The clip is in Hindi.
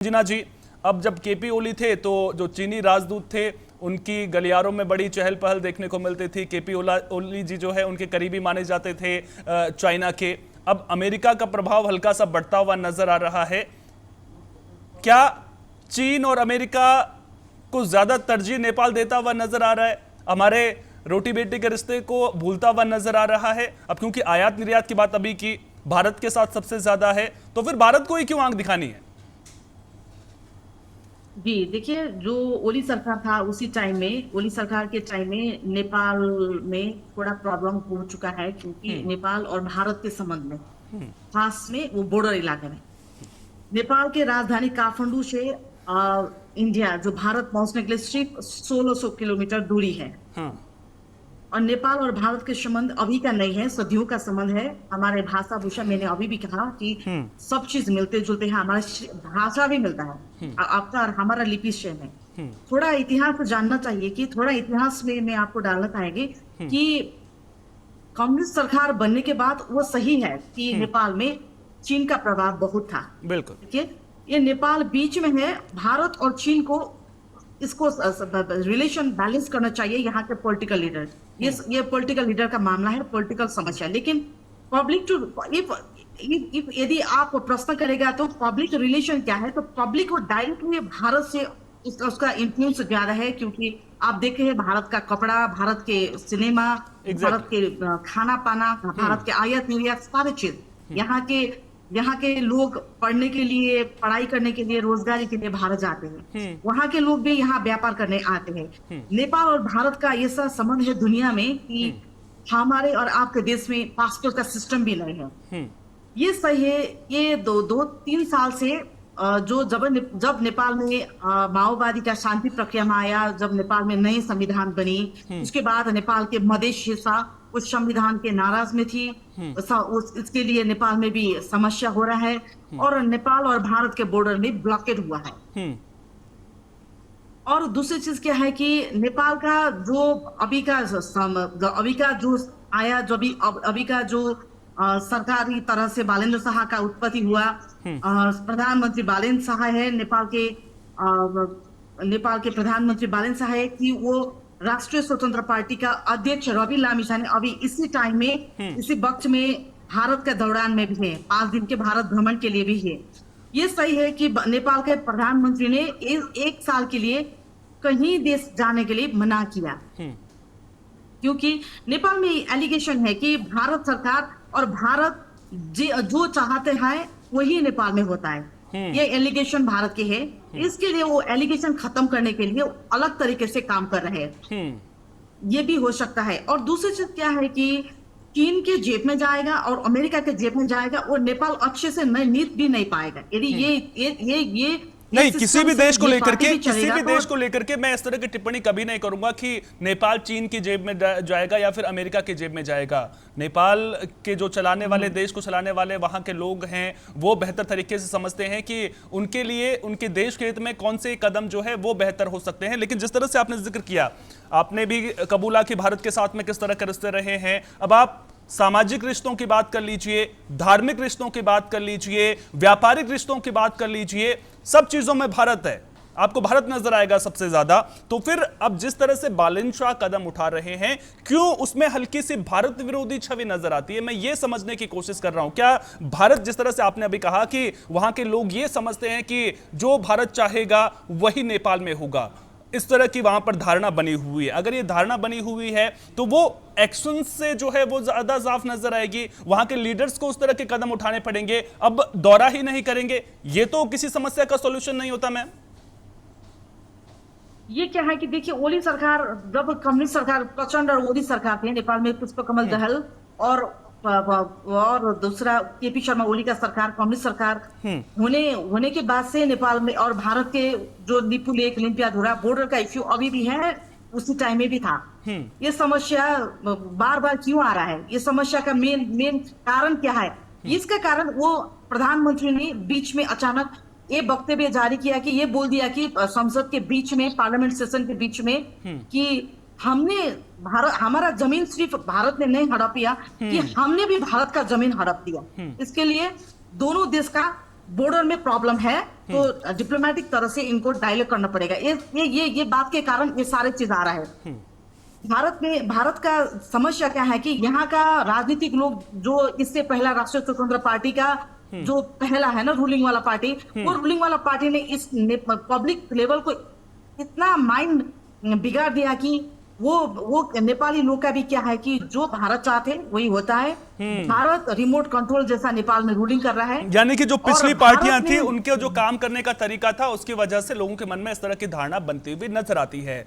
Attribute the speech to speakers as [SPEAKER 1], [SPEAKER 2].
[SPEAKER 1] जिना जी, अब जब केपी ओली थे तो जो चीनी राजदूत थे उनकी गलियारों में बड़ी चहल पहल देखने को मिलती थी। केपी ओली जी जो है उनके करीबी माने जाते थे चाइना के। अब अमेरिका का प्रभाव हल्का सा बढ़ता हुआ नजर आ रहा है। क्या चीन और अमेरिका को ज्यादा तरजीह नेपाल देता हुआ नजर आ रहा है, हमारे रोटी बेटी के रिश्ते को भूलता हुआ नजर आ रहा है? अब क्योंकि आयात निर्यात की बात अभी की भारत के साथ सबसे ज्यादा है, तो फिर भारत को ही क्यों आंख दिखानी है?
[SPEAKER 2] जी देखिए, जो ओली सरकार था उसी टाइम में, ओली सरकार के टाइम में नेपाल में थोड़ा प्रॉब्लम हो चुका है, क्योंकि नेपाल और भारत के संबंध में, खास में वो बॉर्डर इलाके में, नेपाल के राजधानी काठमांडू से इंडिया जो भारत पहुंचने के लिए सिर्फ 1600 किलोमीटर दूरी है। और नेपाल और भारत के संबंध अभी का नहीं है, सदियों का संबंध है। हमारे भाषा भूषण, मैंने अभी भी कहा कि सब चीज मिलते जुलते हैं, हमारा भाषा भी मिलता है, आपका और हमारा लिपि सेम है। थोड़ा इतिहास जानना चाहिए, कि थोड़ा इतिहास में मैं आपको डालना चाहेंगे कि कम्युनिस्ट सरकार बनने के बाद वो सही है कि नेपाल में चीन का प्रभाव बहुत था।
[SPEAKER 1] बिल्कुल।
[SPEAKER 2] देखिए, ये नेपाल बीच में है, भारत और चीन को इसको रिलेशन बैलेंस करना चाहिए। यहाँ के पॉलिटिकल लीडर, ये पॉलिटिकल लीडर का मामला है, पॉलिटिकल समस्या। लेकिन पब्लिक टू, यदि आप प्रश्न करेगा तो पब्लिक रिलेशन क्या है, तो पब्लिक को डायरेक्टली भारत से उसका इन्फ्लुएंस ज्यादा है, क्योंकि आप देखे हैं भारत का कपड़ा, भारत के सिनेमा, भारत के खाना पाना, भारत के आयात निर्यात, सारे चीज यहाँ के लोग पढ़ने के लिए, पढ़ाई करने के लिए, रोजगारी के लिए भारत जाते हैं। वहां के लोग भी यहाँ व्यापार करने आते हैं। नेपाल और भारत का ऐसा संबंध है दुनिया में कि हमारे और आपके देश में पासपोर्ट का सिस्टम भी नहीं है। ये सही है। ये दो तीन साल से जब नेपाल में माओवादी का शांति प्रक्रिया में आया, जब नेपाल में नई संविधान बनी, उसके बाद नेपाल के मधेश हिस्सा उस संविधान के नाराज में थी। इसके लिए नेपाल में भी समस्या हो रहा है, और नेपाल और भारत के बॉर्डर में ब्लॉकेड हुआ है। और दूसरी चीज क्या है कि नेपाल का जो अभी का जो आया, जो अभी का जो सरकारी तरह से बालेन्द्र शाह का उत्पत्ति हुआ, प्रधानमंत्री बालेन्द्र शाह है, नेपाल के प्रधानमंत्री बालेन्द्र शाह है, कि वो राष्ट्रीय स्वतंत्र पार्टी का अध्यक्ष रवि लामिछाने अभी इसी टाइम में, इसी वक्त में भारत के दौरान में भी है, 5 दिन के भारत भ्रमण के लिए भी है। ये सही है कि नेपाल के प्रधानमंत्री ने एक साल के लिए कहीं देश जाने के लिए मना किया, क्योंकि नेपाल में एलिगेशन है कि भारत सरकार और भारत जो चाहते हैं वही नेपाल में होता है। ये एलिगेशन भारत के है, इसके लिए वो एलिगेशन खत्म करने के लिए अलग तरीके से काम कर रहे हैं। ये भी हो सकता है। और दूसरी चीज क्या है कि चीन के जेब में जाएगा और अमेरिका के जेब में जाएगा, और नेपाल अच्छे से नीत भी नहीं पाएगा यदि ये
[SPEAKER 1] नहीं, किसी भी देश को लेकर के मैं इस तरह की टिप्पणी कभी नहीं करूंगा कि नेपाल चीन की जेब में जाएगा या फिर अमेरिका की जेब में जाएगा। नेपाल के जो चलाने वाले, देश को चलाने वाले वहां के लोग हैं, वो बेहतर तरीके से समझते हैं कि उनके लिए, उनके देश के हित में कौन से कदम जो है वो बेहतर हो सकते हैं। लेकिन जिस तरह से आपने जिक्र किया, आपने भी कबूला कि भारत के साथ में किस तरह के रिश्ते रहे हैं। अब आप सामाजिक रिश्तों की बात कर लीजिए, धार्मिक रिश्तों की बात कर लीजिए, व्यापारिक रिश्तों की बात कर लीजिए, सब चीजों में भारत है, आपको भारत नजर आएगा सबसे ज्यादा। तो फिर अब जिस तरह से बालेन्द्र शाह कदम उठा रहे हैं, क्यों उसमें हल्की सी भारत विरोधी छवि नजर आती है? मैं ये समझने की कोशिश कर रहा हूं, क्या भारत, जिस तरह से आपने अभी कहा कि वहां के लोग ये समझते हैं कि जो भारत चाहेगा वही नेपाल में होगा, इस तरह की वहां पर धारणा बनी हुई है। अगर ये धारणा बनी हुई है तो वो एक्शन से जो है वो ज्यादा साफ नजर आएगी। वहां के लीडर्स को उस तरह के कदम उठाने पड़ेंगे। अब दौरा ही नहीं करेंगे, ये तो किसी समस्या का सॉल्यूशन नहीं होता। मैम,
[SPEAKER 2] ये क्या है कि देखिए, ओली सरकार, जब कम्युनिस्ट सरकार, प्रचंड और ओली सरकार थे नेपाल में, पुष्पकमल दहल और दूसरा केपी शर्मा ओली का सरकार, कम्युनिस्ट सरकार होने के बाद से नेपाल में और भारत के जो लिपु लेक, लिम्पियाधुरा बॉर्डर का इश्यू अभी भी है, उसी टाइम में भी था। ये समस्या बार बार क्यों आ रहा है? ये समस्या का मेन कारण क्या है? इसका कारण वो प्रधानमंत्री ने बीच में अचानक ये वक्तव्य जारी किया, कि ये बोल दिया कि संसद के बीच में, पार्लियामेंट सेशन के बीच में, कि हमारा जमीन सिर्फ भारत ने नहीं हड़प लिया, कि हमने भी भारत का जमीन हड़प दिया। इसके लिए दोनों देश का बॉर्डर में प्रॉब्लम है तो डिप्लोमेटिक तरह से इनको डायलॉग करना पड़ेगा। ये बात के कारण ये सारे चीज आ रहा है। भारत का समस्या क्या है कि यहाँ का राजनीतिक लोग जो इससे पहला राष्ट्रीय स्वतंत्र पार्टी का जो पहला है ना रूलिंग वाला पार्टी, वो रूलिंग वाला पार्टी ने इस पब्लिक लेवल को इतना माइंड बिगाड़ दिया कि वो नेपाली लोग का भी क्या है कि जो भारत चाहते हैं वही होता है। भारत रिमोट कंट्रोल जैसा नेपाल में रूलिंग कर रहा है।
[SPEAKER 1] यानी कि जो
[SPEAKER 2] और
[SPEAKER 1] पिछली
[SPEAKER 2] भारत
[SPEAKER 1] पार्टियां
[SPEAKER 2] ने-
[SPEAKER 1] थी उनके जो काम करने का तरीका था उसकी वजह से लोगों के मन में इस तरह की धारणा बनती हुई नजर आती है।